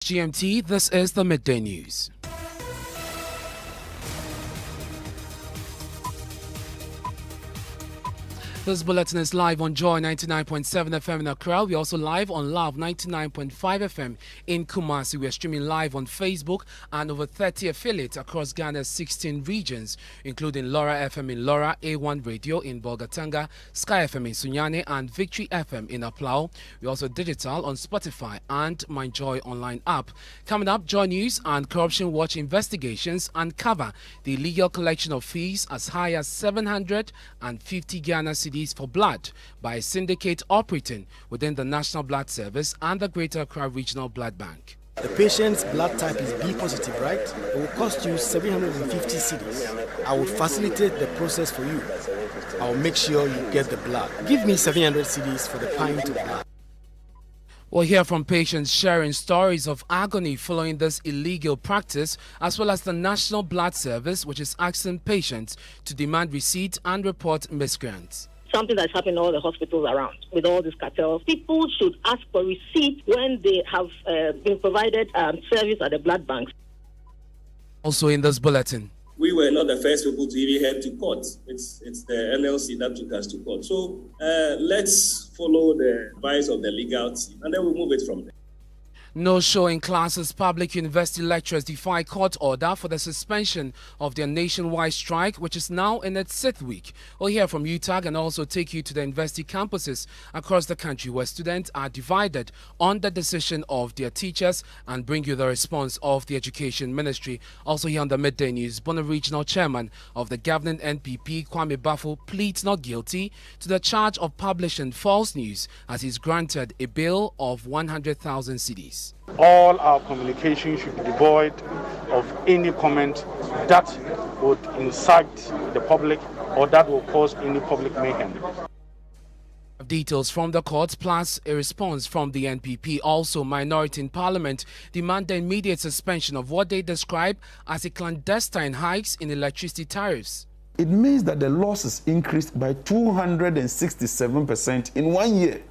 GMT, this is the Midday News. This bulletin is live on Joy99.7 FM in Accra. We're also live on Love 99.5 FM in Kumasi. We're streaming live on Facebook and over 30 affiliates across Ghana's 16 regions, including Laura FM in Laura, A1 Radio in Bolgatanga, Sky FM in Sunyani, and Victory FM in Aplao. We're also digital on Spotify and My Joy online app. Coming up, Joy News and Corruption Watch investigations uncover the illegal collection of fees as high as 750 Ghana cedis for blood by a syndicate operating within the National Blood Service and the Greater Accra Regional Blood Bank. The patient's blood type is B positive, right? It will cost you 750 cedis. I will facilitate the process for you. I will make sure you get the blood. Give me 700 cedis for the pint of blood. We'll hear from patients sharing stories of agony following this illegal practice, as well as the National Blood Service, which is asking patients to demand receipt and report miscreants. Something that's happening in all the hospitals around with all these cartels. People should ask for receipt when they have been provided service at the blood banks. Also in this bulletin, we were not the first people to even head to court. It's the NLC that took us to court. So let's follow the advice of the legal team and then we'll move it from there. No show in classes. Public university lecturers defy court order for the suspension of their nationwide strike, which is now in its 6th week. We'll hear from UTAG and also take you to the university campuses across the country where students are divided on the decision of their teachers and bring you the response of the Education Ministry. Also here on the Midday News, Bono Regional Chairman of the governing NPP, Kwame Bafo, pleads not guilty to the charge of publishing false news as he's granted a bail of 100,000 cedis. All our communication should be devoid of any comment that would incite the public or that will cause any public mayhem. Details from the court plus a response from the NPP. Also, minority in parliament demand the immediate suspension of what they describe as a clandestine hikes in electricity tariffs. It means that the losses increased by 267% in 1 year.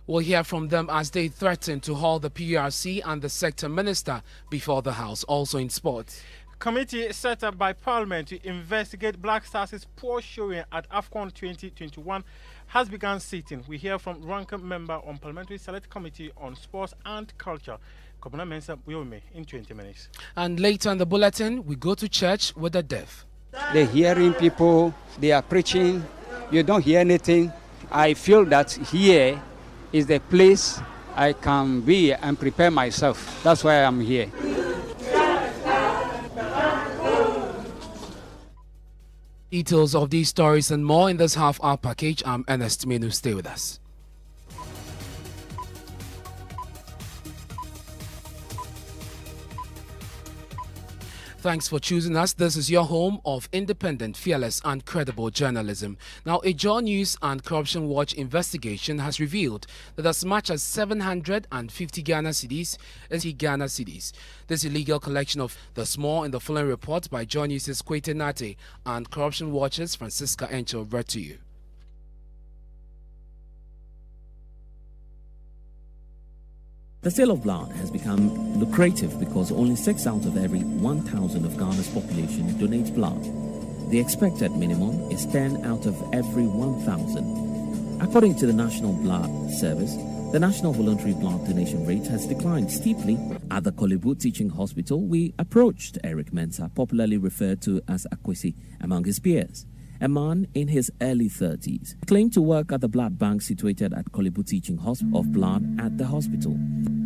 We'll hear from them as they threaten to haul the PRC and the sector minister before the House. Also in sports. Committee set up by Parliament to investigate Black Stars' poor showing at AFCON 2021 has begun sitting. We hear from ranking member on Parliamentary Select Committee on Sports and Culture, Kobana Mensah Buyome, in 20 minutes. And later in the bulletin, we go to church with the deaf. They're hearing people, they are preaching, you don't hear anything. I feel that here is the place I can be and prepare myself. That's why I'm here. Details of these stories and more in this half-hour package. I'm Ernest Menu. Stay with us. Thanks for choosing us. This is your home of independent, fearless and credible journalism. Now, a Joy News and Corruption Watch investigation has revealed that as much as 750 Ghana cedis is Ghana cedis. This illegal collection of the small in the following report by Joy News' Kwete Nate and Corruption Watch's Francisca Encho read to you. The sale of blood has become lucrative because only 6 out of every 1,000 of Ghana's population donates blood. The expected minimum is 10 out of every 1,000. According to the National Blood Service, the national voluntary blood donation rate has declined steeply. At the Kolebu Teaching Hospital, we approached Eric Mensah, popularly referred to as Akwesi among his peers. A man in his early 30s claimed to work at the blood bank situated at Kolebu Teaching Hospital of Blood at the hospital.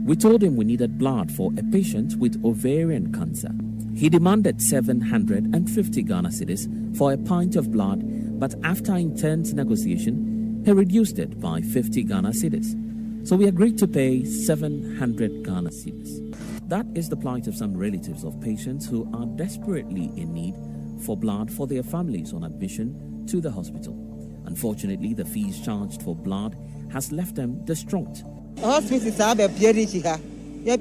We told him we needed blood for a patient with ovarian cancer. He demanded 750 Ghana cedis for a pint of blood, but after intense negotiation, he reduced it by 50 Ghana cedis. So we agreed to pay 700 Ghana cedis. That is the plight of some relatives of patients who are desperately in need for blood for their families on admission to the hospital. Unfortunately, the fees charged for blood has left them distraught. Hospitals are We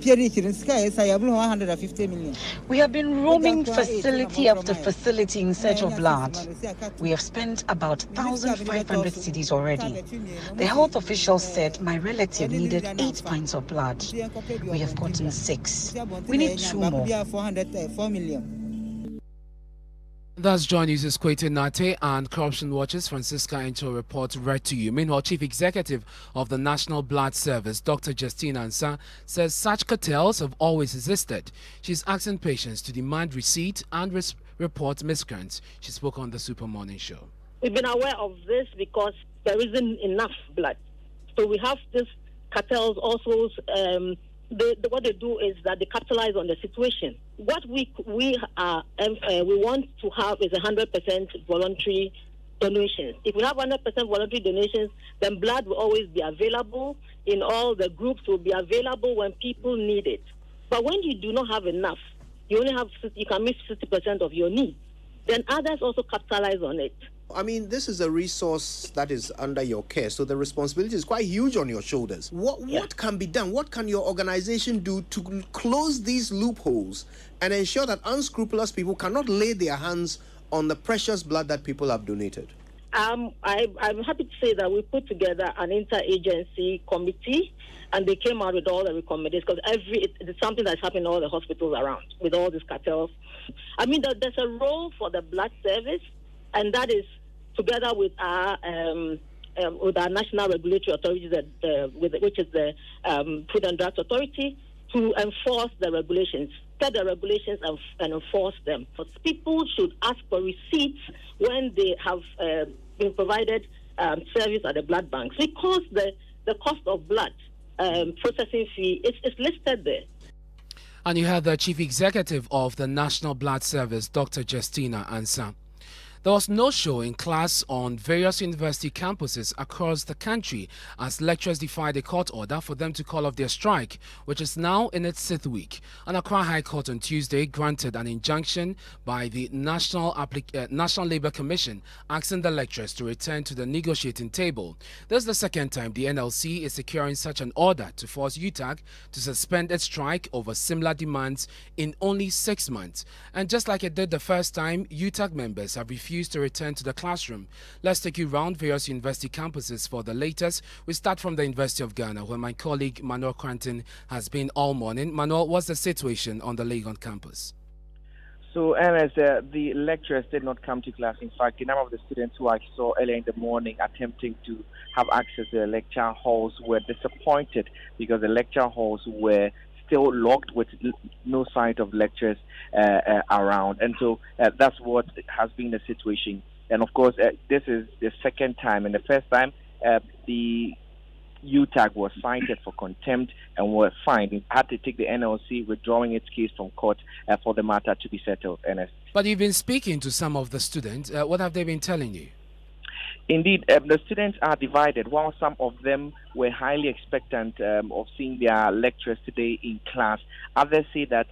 have been roaming facility after facility in search of blood. We have spent about 1,500 cedis already. The health officials said my relative needed 8 pints of blood. We have gotten 6. We need 2 more. That's Joy News' Kwete Nate and Corruption Watch's Francisca Ento report read to you. Meanwhile, Chief Executive of the National Blood Service, Dr. Justina Ansah, says such cartels have always existed. She's asking patients to demand receipt and report miscreants. She spoke on the Super Morning Show. We've been aware of this because there isn't enough blood. So we have these cartels also, what they do is that they capitalize on the situation. What we want to have is 100% voluntary donations. If we have 100% voluntary donations, then blood will always be available in all the groups, will be available when people need it. But when you do not have enough, you can miss 50% of your needs. Then others also capitalize on it. I mean, this is a resource that is under your care, so the responsibility is quite huge on your shoulders. What can be done? What can your organization do to close these loopholes and ensure that unscrupulous people cannot lay their hands on the precious blood that people have donated? I'm happy to say that we put together an interagency committee, and they came out with all the recommendations, because it's something that's happening in all the hospitals around with all these cartels. I mean, there's a role for the blood service, and that is together with our national regulatory authorities, which is the Food and Drugs Authority, to enforce the regulations, set the regulations and enforce them. But people should ask for receipts when they have been provided service at the blood banks, because the cost of blood processing fee is listed there. And you have the Chief Executive of the National Blood Service, Dr. Justina Ansah. There was no show in class on various university campuses across the country as lecturers defied a court order for them to call off their strike, which is now in its 6th week. An Accra High Court on Tuesday granted an injunction by the National Labour Commission asking the lecturers to return to the negotiating table. This is the second time the NLC is securing such an order to force UTAG to suspend its strike over similar demands in only 6 months. And just like it did the first time, UTAG members have refused to return to the classroom. Let's take you round various university campuses for the latest. We start from the University of Ghana, where my colleague Manuel Cranton has been all morning. Manuel, what's the situation on the Legon campus? So, Ernest, the lecturers did not come to class. In fact, the number of the students who I saw earlier in the morning attempting to have access to the lecture halls were disappointed because the lecture halls were still locked with no sight of lectures around. And so that's what has been the situation. And of course, this is the second time. And the first time, the UTAG was cited for contempt and were fined. It had to take the NLC withdrawing its case from court for the matter to be settled. Ernest. But you've been speaking to some of the students. What have they been telling you? Indeed, the students are divided. While some of them were highly expectant of seeing their lecturers today in class, others say that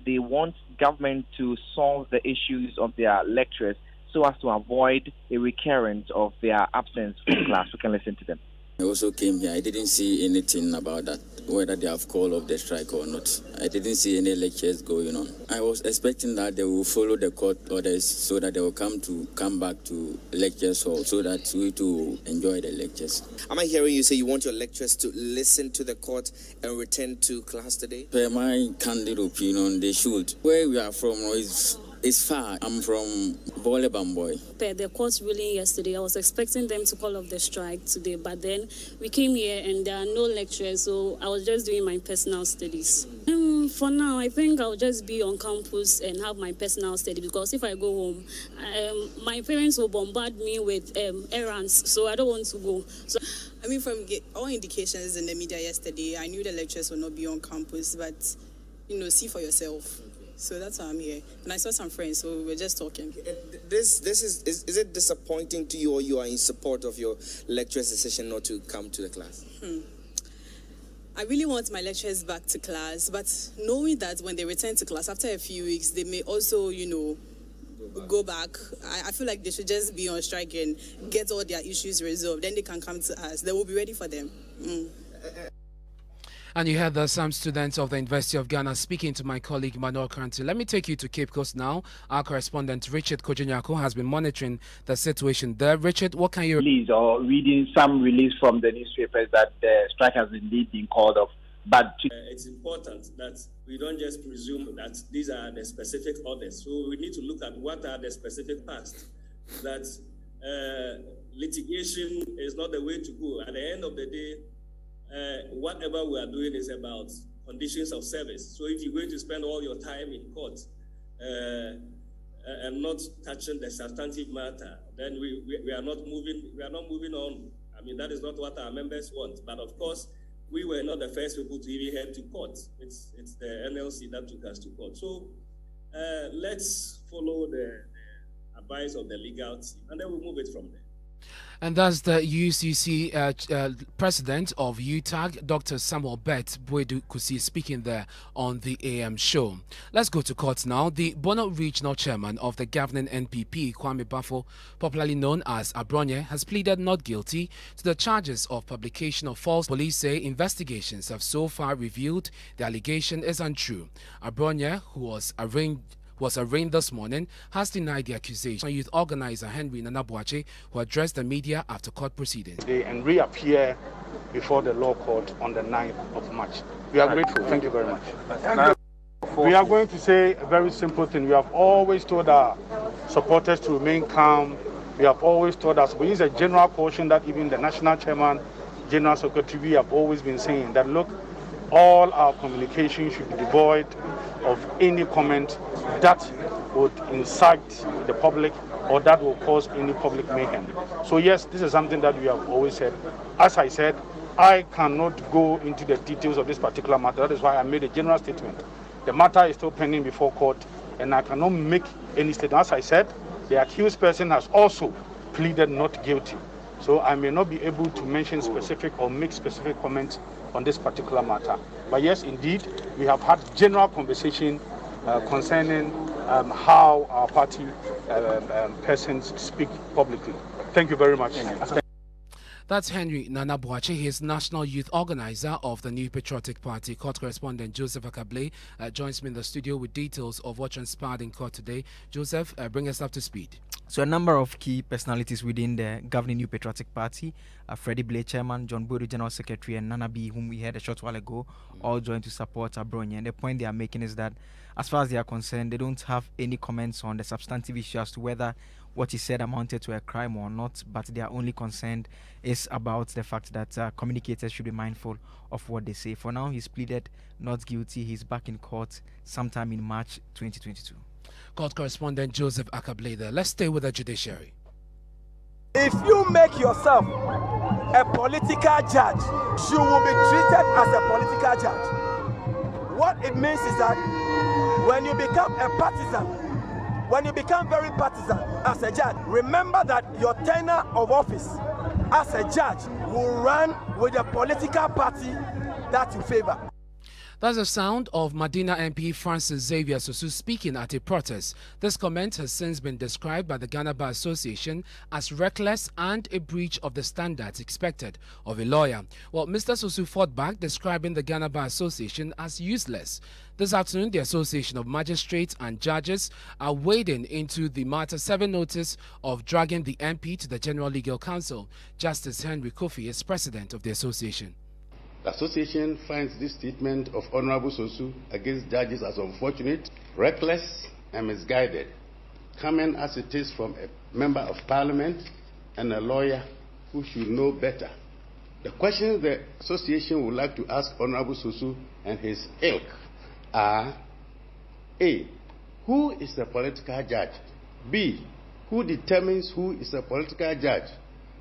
they want government to solve the issues of their lecturers so as to avoid a recurrence of their absence from class. We can listen to them. I also came here. I didn't see anything about that, whether they have called off the strike or not. I didn't see any lectures going on. I was expecting that they will follow the court orders so that they will come back to lectures hall so that we too enjoy the lectures. Am I hearing you say you want your lecturers to listen to the court and return to class today? Per my candid opinion, they should. Where we are from it's far. I'm from Bole Bamboy. Per the court's ruling yesterday, I was expecting them to call off the strike today, but then we came here and there are no lecturers, so I was just doing my personal studies. For now, I think I'll just be on campus and have my personal study, because if I go home, my parents will bombard me with errands, so I don't want to go. So, I mean, from all indications in the media yesterday, I knew the lecturers will not be on campus, but, see for yourself. So that's why I'm here. And I saw some friends, so we're just talking. Is it disappointing to you, or you are in support of your lecturer's decision not to come to the class? I really want my lecturers back to class, but knowing that when they return to class after a few weeks, they may also, go back. I feel like they should just be on strike and get all their issues resolved. Then they can come to us. They will be ready for them. And you heard some students of the University of Ghana speaking to my colleague Manuel Kanti. Let me take you to Cape Coast now. Our correspondent Richard Kojanyako has been monitoring the situation there. Richard, what can you release or reading some release from the newspapers that the strike has indeed been called off? But it's important that we don't just presume that these are the specific orders. So we need to look at what are the specific past. That litigation is not the way to go. At the end of the day, whatever we are doing is about conditions of service. So if you're going to spend all your time in court and not touching the substantive matter, then we are not moving on. I mean, that is not what our members want. But of course, we were not the first people to even head to court. It's the NLC that took us to court. So let's follow the advice of the legal team, and then we'll move it from there. And that's the UCC president of UTAG, Dr. Samuel Bet Boedu Kusi, speaking there on the AM show. Let's go to court now. The Bono Regional Chairman of the governing NPP, Kwame Bafo, popularly known as Abronye, has pleaded not guilty to the charges of publication of false. Police say investigations have so far revealed the allegation is untrue. Abronye, who was arraigned this morning, has denied the accusation. Youth organizer Henry Nanabuache, who addressed the media after court proceedings. And reappear before the law court on the 9th of March. We are grateful. Thank you very much. We are going to say a very simple thing. We have always told our supporters to remain calm. We have always told us, we use a general caution that even the national chairman, general secretary, we have always been saying that, look, all our communication should be devoid of any comment that would incite the public or that will cause any public mayhem. So yes, this is something that we have always said. As I said, I cannot go into the details of this particular matter. That is why I made a general statement. The matter is still pending before court, and I cannot make any statement. As I said, the accused person has also pleaded not guilty. So I may not be able to mention specific or make specific comments on this particular matter. But yes, indeed, we have had general conversation concerning how our party persons speak publicly. Thank you very much. That's Henry Nanabuache. He is National Youth Organizer of the New Patriotic Party. Court correspondent Joseph Akable joins me in the studio with details of what transpired in court today. Joseph, bring us up to speed. So a number of key personalities within the governing New Patriotic Party, Freddie Blay, Chairman, John Bodu, General Secretary, and Nana B, whom we heard a short while ago, all joined to support Abronye. And the point they are making is that, as far as they are concerned, they don't have any comments on the substantive issue as to whether what he said amounted to a crime or not, but their only concern is about the fact that communicators should be mindful of what they say. For now, he's pleaded not guilty. He's back in court sometime in March 2022. Court correspondent Joseph Akable there. Let's stay with the judiciary. If you make yourself a political judge, you will be treated as a political judge. What it means is that when you become a partisan, when you become very partisan as a judge, remember that your tenure of office as a judge will run with the political party that you favor. That's the sound of Medina MP Francis Xavier Sosu speaking at a protest. This comment has since been described by the Ghana Bar Association as reckless and a breach of the standards expected of a lawyer. Well, Mr. Sosu fought back, describing the Ghana Bar Association as useless. This afternoon, the Association of Magistrates and Judges are wading into the matter, serving notice of dragging the MP to the General Legal Council. Justice Henry Kofi is president of the association. The association finds this statement of Honorable Sosu against judges as unfortunate, reckless, and misguided, coming as it is from a member of parliament and a lawyer who should know better. The questions the association would like to ask Honorable Sosu and his ilk are: A, who is a political judge? B, who determines who is a political judge?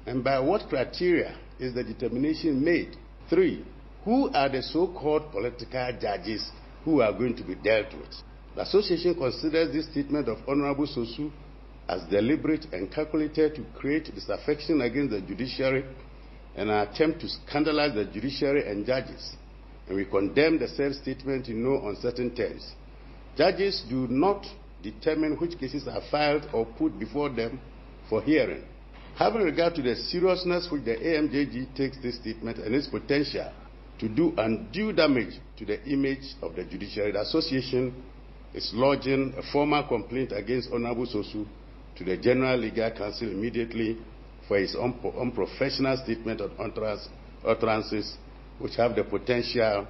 And by what criteria is the determination made? 3, who are the so-called political judges who are going to be dealt with? The association considers this statement of Honorable Sosu as deliberate and calculated to create disaffection against the judiciary and an attempt to scandalize the judiciary and judges. And we condemn the said statement in no uncertain terms. Judges do not determine which cases are filed or put before them for hearing. Having regard to the seriousness which the AMJG takes this statement and its potential to do undue damage to the image of the judiciary. The association is lodging a formal complaint against Honorable Sosu to the General Legal Council immediately for his unprofessional statement on utterances which have the potential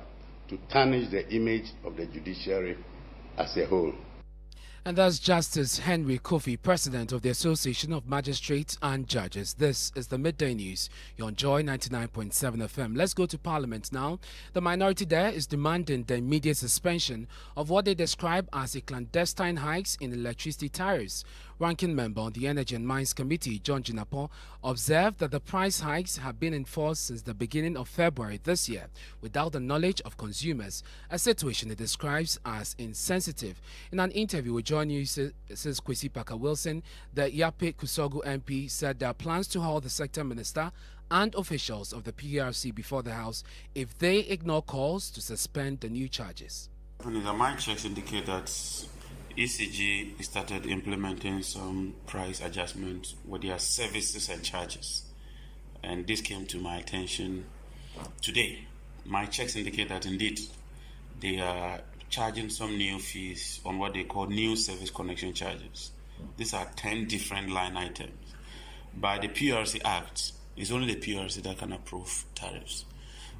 to tarnish the image of the judiciary as a whole. And that's Justice Henry Kofi, President of the Association of Magistrates and Judges. This is the Midday News. You're on Joy 99.7 FM. Let's go to Parliament now. The minority there is demanding the immediate suspension of what they describe as a clandestine hikes in electricity tariffs. Ranking member on the Energy and Mines Committee, Joy99.7FM, observed that the price hikes have been enforced since the beginning of February this year without the knowledge of consumers, a situation he describes as insensitive. In an interview with Joy News' Kwesi Parker-Wilson, the Yape Kusogu MP said there are plans to hold the sector minister and officials of the PRC before the House if they ignore calls to suspend the new charges. My checks indicate that ECG started implementing some price adjustments with their services and charges. And this came to my attention today. My checks indicate that indeed they are charging some new fees on what they call new service connection charges. These are 10 different line items. By the PRC Act, it's only the PRC that can approve tariffs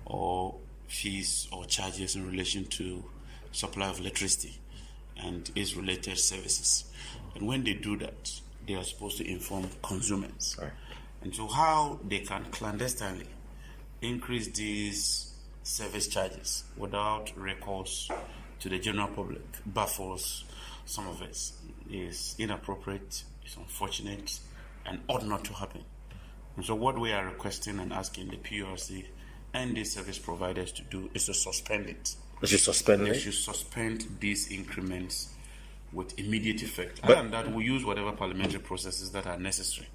or fees or charges in relation to supply of electricity and its related services. And when they do that, they are supposed to inform consumers. Right. And so how they can clandestinely increase these service charges without recourse to the general public baffles some of us, is inappropriate, it's unfortunate, and ought not to happen. And so what we are requesting and asking the PRC and the service providers to do is to suspend it. They should suspend They it? should suspend these increments with immediate effect. But- And that we use whatever parliamentary processes that are necessary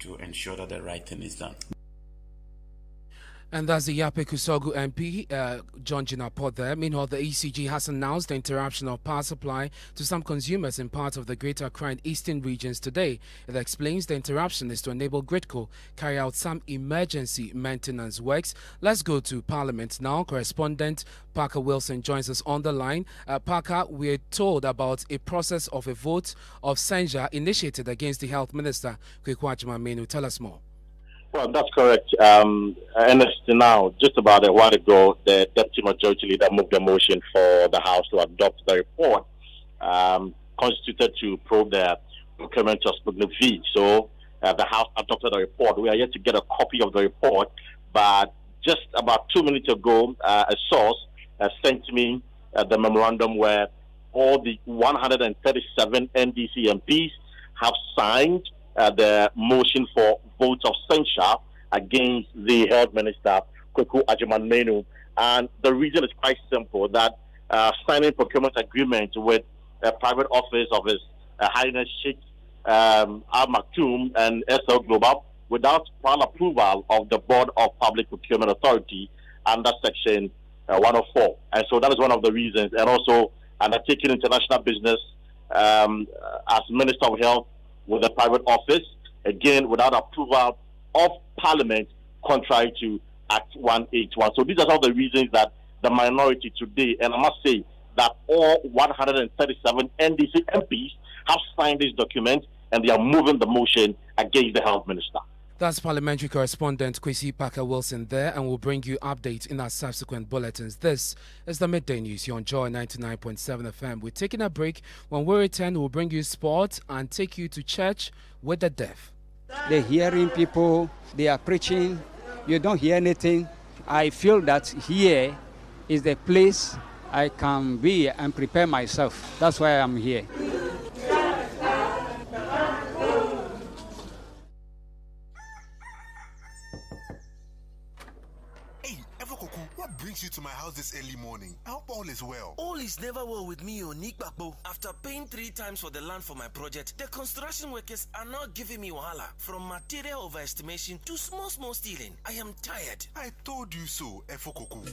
to ensure that the right thing is done. And that's the Yape Kusogu MP, Joy99.7FM there. Meanwhile, the ECG has announced the interruption of power supply to some consumers in parts of the Greater Accra and Eastern regions today. It explains the interruption is to enable Gridco carry out some emergency maintenance works. Let's go to Parliament now. Correspondent Parker Wilson joins us on the line. Parker, we're told about a process of a vote of censure initiated against the Health Minister, Kwaku Agyeman-Manu. Tell us more. Well, that's correct. Ernest, now, just about a while ago, the Deputy Majority Leader moved a motion for the House to adopt the report constituted to probe the procurement of Sputnik V. So the House adopted the report. We are yet to get a copy of the report, but just about 2 minutes ago, a source sent me the memorandum where all the 137 NDC MPs have signed the motion for vote of censure against the Health Minister, Kwaku Agyeman-Manu. And the reason is quite simple, that signing procurement agreement with a private office of His Highness Sheikh Al Maktoum and SL Global without prior approval of the Board of Public Procurement Authority under Section 104. And so that is one of the reasons. And also undertaking international business as Minister of Health with a private office, again, without approval of Parliament, contrary to Act 181. So these are some of the reasons that the minority today, and I must say that all 137 NDC MPs have signed this document and they are moving the motion against the Health Minister. That's Parliamentary Correspondent Kwesi Parker-Wilson there, and we'll bring you updates in our subsequent bulletins. This is the Midday News here on Joy 99.7 FM. We're taking a break. When we return, we'll bring you sport and take you to church with the deaf. They're hearing people, they are preaching, you don't hear anything. I feel that here is the place I can be and prepare myself. That's why I'm here. What brings you to my house this early morning? I hope all is well. All is never well with me, Nikbakbo. After paying 3 times for the land for my project, the construction workers are now giving me wahala. From material overestimation to small stealing. I am tired. I told you so, Efokoku.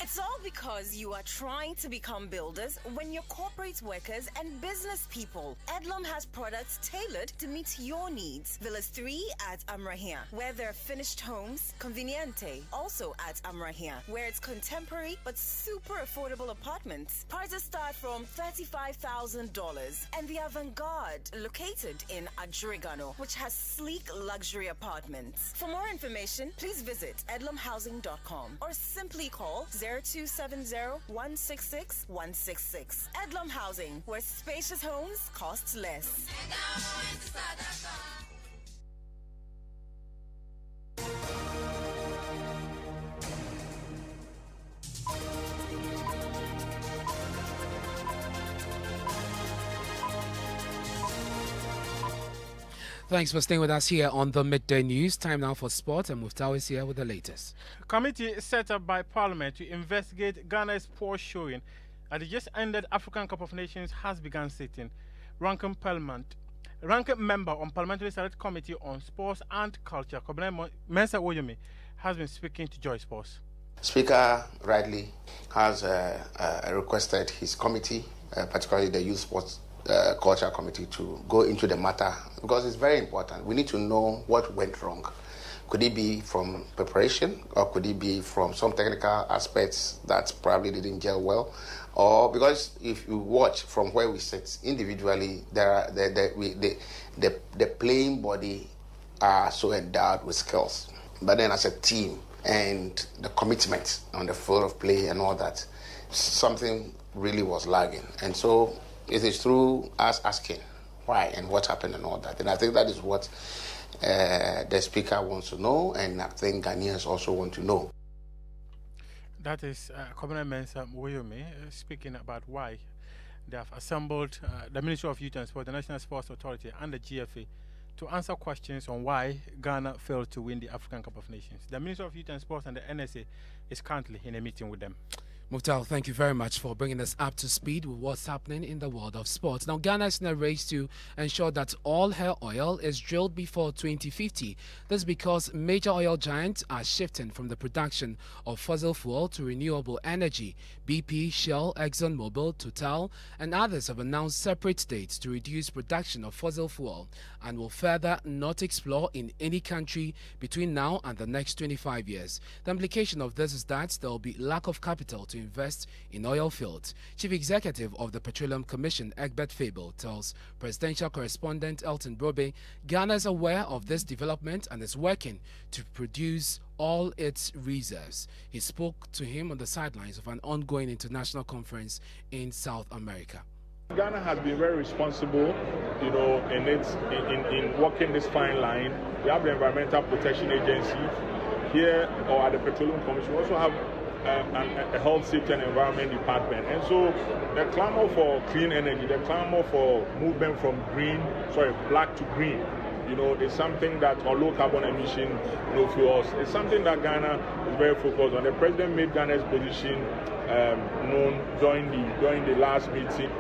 It's all because you are trying to become builders when you're corporate workers and business people. Edlum has products tailored to meet your needs. Villas 3 at Amrahia, where there are finished homes. Conveniente, also at Amrahia, where it's contemporary but super affordable apartments. Prices start from $35,000. And the Avant-Garde, located in Adrigano, which has sleek luxury apartments. For more information, please visit edlumhousing.com or simply call 0270-166-166. Edlum Housing, where spacious homes cost less. Thanks for staying with us here on the Midday News. Time now for sport, and Muftau is here with the latest. Committee set up by Parliament to investigate Ghana's poor showing at the just ended African Cup of Nations has begun sitting. Ranking member on Parliamentary Select Committee on Sports and Culture, Kobina Mensa Woyomi, has been speaking to Joy Sports. Speaker rightly has requested his committee, particularly the Youth Sports Culture Committee, to go into the matter because it's very important. We need to know what went wrong. Could it be from preparation, or could it be from some technical aspects that probably didn't gel well? Or because if you watch from where we sit individually, the playing body are so endowed with skills. But then as a team and the commitment on the field of play and all that, something really was lagging. And so it is through us asking why and what happened and all that. And I think that is what the speaker wants to know, and I think Ghanaians also want to know. That is Kobina Mensa Woyomi speaking about why they have assembled the Ministry of Youth and Sport, the National Sports Authority, and the GFA to answer questions on why Ghana failed to win the African Cup of Nations. The Ministry of Youth and Sports and the NSA is currently in a meeting with them. Muftau, thank you very much for bringing us up to speed with what's happening in the world of sports. Now, Ghana is in a race to ensure that all her oil is drilled before 2050. This is because major oil giants are shifting from the production of fossil fuel to renewable energy. BP, Shell, ExxonMobil, Total, and others have announced separate dates to reduce production of fossil fuel and will further not explore in any country between now and the next 25 years. The implication of this is that there will be lack of capital to invest in oil fields. Chief Executive of the Petroleum Commission, Egbert Fable, tells presidential correspondent Elton Brobe Ghana is aware of this development and is working to produce all its reserves. He spoke to him on the sidelines of an ongoing international conference in South America. Ghana has been very responsible, in walking this fine line. We have the Environmental Protection Agency here, or at the Petroleum Commission. We also have a Health, Safety and Environment Department. And so the clamor for clean energy, the clamor for movement from black to green, is something that, or low carbon emission, fuels, is something that Ghana is very focused on. The president made Ghana's position known during the last meeting.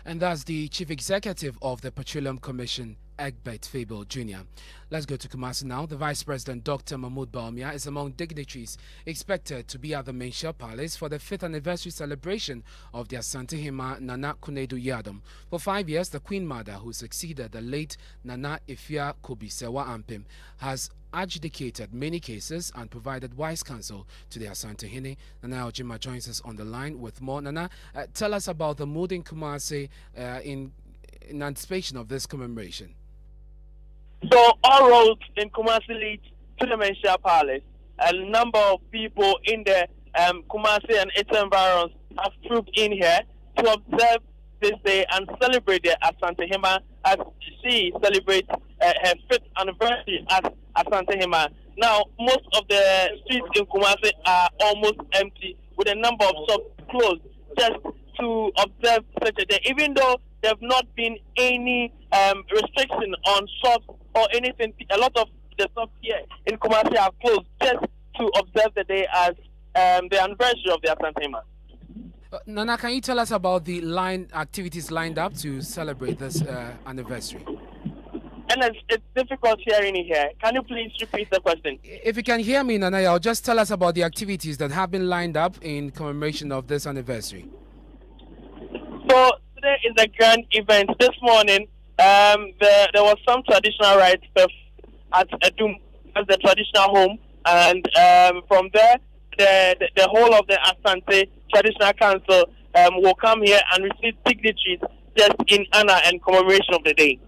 And that's the Chief Executive of the Petroleum Commission, Egbert Fable Jr. Let's go to Kumasi now. The Vice President, Dr. Mahmoud Bawumia, is among dignitaries expected to be at the Menchia Palace for the 5th anniversary celebration of the Asante Hima Nana Kunedu Yadom. For 5 years, the Queen Mother, who succeeded the late Nana Ifya Kobisewa Ampim, has adjudicated many cases and provided wise counsel to the Asante Hine. Nana Ojima joins us on the line with more. Nana, tell us about the mood in Kumasi in anticipation of this commemoration. So all roads in Kumasi lead to the Menchia Palace. A number of people in the Kumasi and its environs have trooped in here to observe this day and celebrate the Asante Hima as she celebrates her 5th anniversary as Asante Hima. Now, most of the streets in Kumasi are almost empty, with a number of shops closed just to observe such a day, even though there have not been any restriction on shops or anything. A lot of the shops here in Kumasi are closed just to observe the day as the anniversary of the Asante Hima. Nana, can you tell us about the activities lined up to celebrate this anniversary? And it's difficult hearing you here. Can you please repeat the question? If you can hear me, Nanaya, just tell us about the activities that have been lined up in commemoration of this anniversary. So today is a grand event. This morning, there was some traditional rites at Edum, as the traditional home, and from there, the whole of the Asante Traditional Council will come here and receive dignitaries just in honor and commemoration of the day.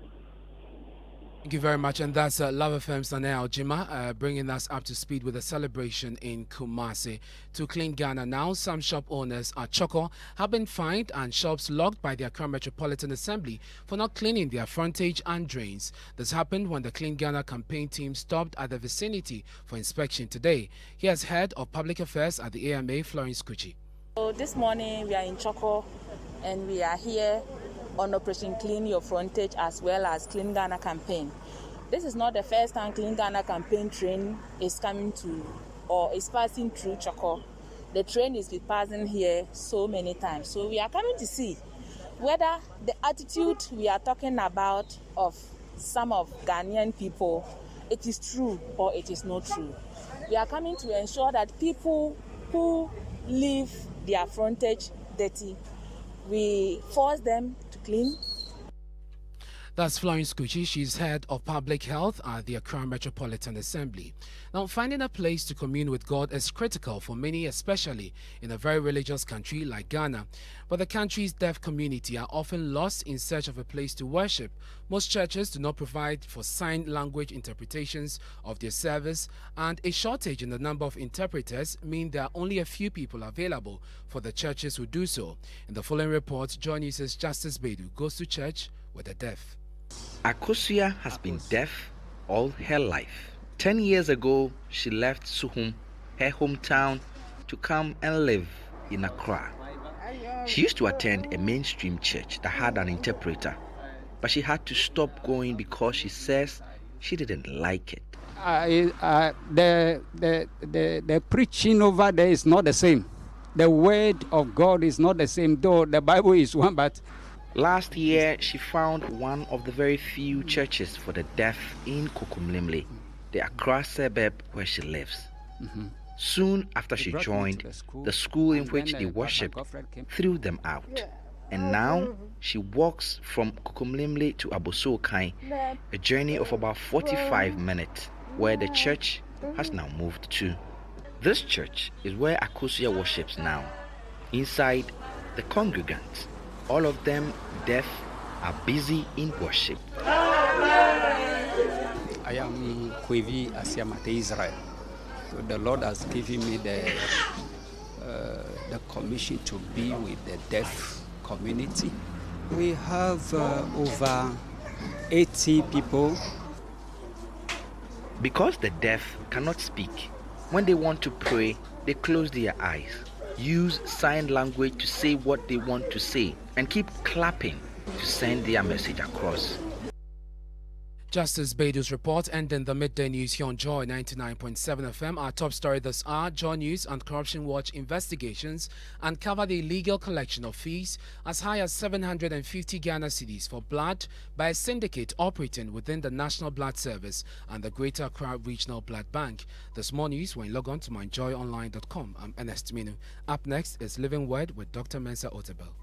Thank you very much. And that's Love FM's Nanaya Ojima bringing us up to speed with the celebration in Kumasi. To Clean Ghana now, some shop owners at Choko have been fined and shops locked by the Accra Metropolitan Assembly for not cleaning their frontage and drains. This happened when the Clean Ghana campaign team stopped at the vicinity for inspection today. Here's Head of Public Affairs at the AMA, Florence Kuchi. So this morning we are in Choko and we are here on Operation Clean Your Frontage as well as Clean Ghana campaign. This is not the first time Clean Ghana campaign train is coming to or is passing through Choko. The train is passing here so many times. So we are coming to see whether the attitude we are talking about of some of Ghanaian people, it is true or it is not true. We are coming to ensure that people who leave their frontage dirty, we force them to clean. That's Florence Kuchi. She's Head of Public Health at the Accra Metropolitan Assembly. Now, finding a place to commune with God is critical for many, especially in a very religious country like Ghana. But the country's deaf community are often lost in search of a place to worship. Most churches do not provide for sign language interpretations of their service, and a shortage in the number of interpreters mean there are only a few people available for the churches who do so. In the following report, Joy99.7's Justice Bedu goes to church with the deaf. Akosia has been deaf all her life. 10 years ago, she left Suhum, her hometown, to come and live in Accra. She used to attend a mainstream church that had an interpreter, but she had to stop going because she says she didn't like it. The preaching over there is not the same. The word of God is not the same, though the Bible is one, but last year, she found one of the very few churches for the deaf in Kukumlimli, the Accra suburb where she lives. Soon after she joined, the school in which they worshipped threw them out. And now she walks from Kukumlimli to Abosokai, a journey of about 45 minutes, where the church has now moved to. This church is where Akosia worships now. Inside, the congregants, all of them deaf, are busy in worship. I am Kwevi Asiamate Israel. So the Lord has given me the commission to be with the deaf community. We have over 80 people. Because the deaf cannot speak, when they want to pray, they close their eyes, use sign language to say what they want to say, and keep clapping to send their message across. Justice Bedu's report ending the midday news here on Joy 99.7 FM. Our top story this hour: Joy News and Corruption Watch investigations uncover the illegal collection of fees as high as 750 Ghana cedis for blood by a syndicate operating within the National Blood Service and the Greater Accra Regional Blood Bank. This more news when you log on to myjoyonline.com. I'm Ernest Minu. Up next is Living Word with Dr. Mensa Otabel.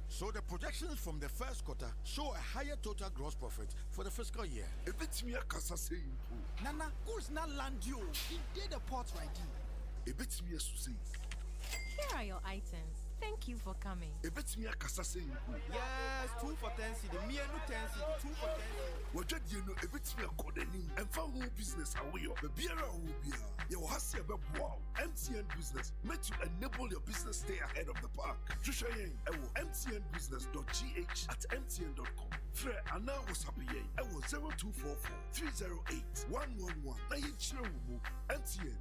So the projections from the first quarter show a higher total gross profit for the fiscal year. Nana, who's not land you? He did a port right here. Here are your items. Thank you for coming. Yes, 2 for 10 cedi. Me and 10 cedi. 2 for 10 cedi. What did you know? A bit me a coding and found whole business. How we are the beer will be your hustle. Wow, MTN Business make you enable your business stay ahead of the pack. Jushayen, mtnbusiness.gh at mtn.com. Fred, and now what's happening? I was 0244 308 111. MTN.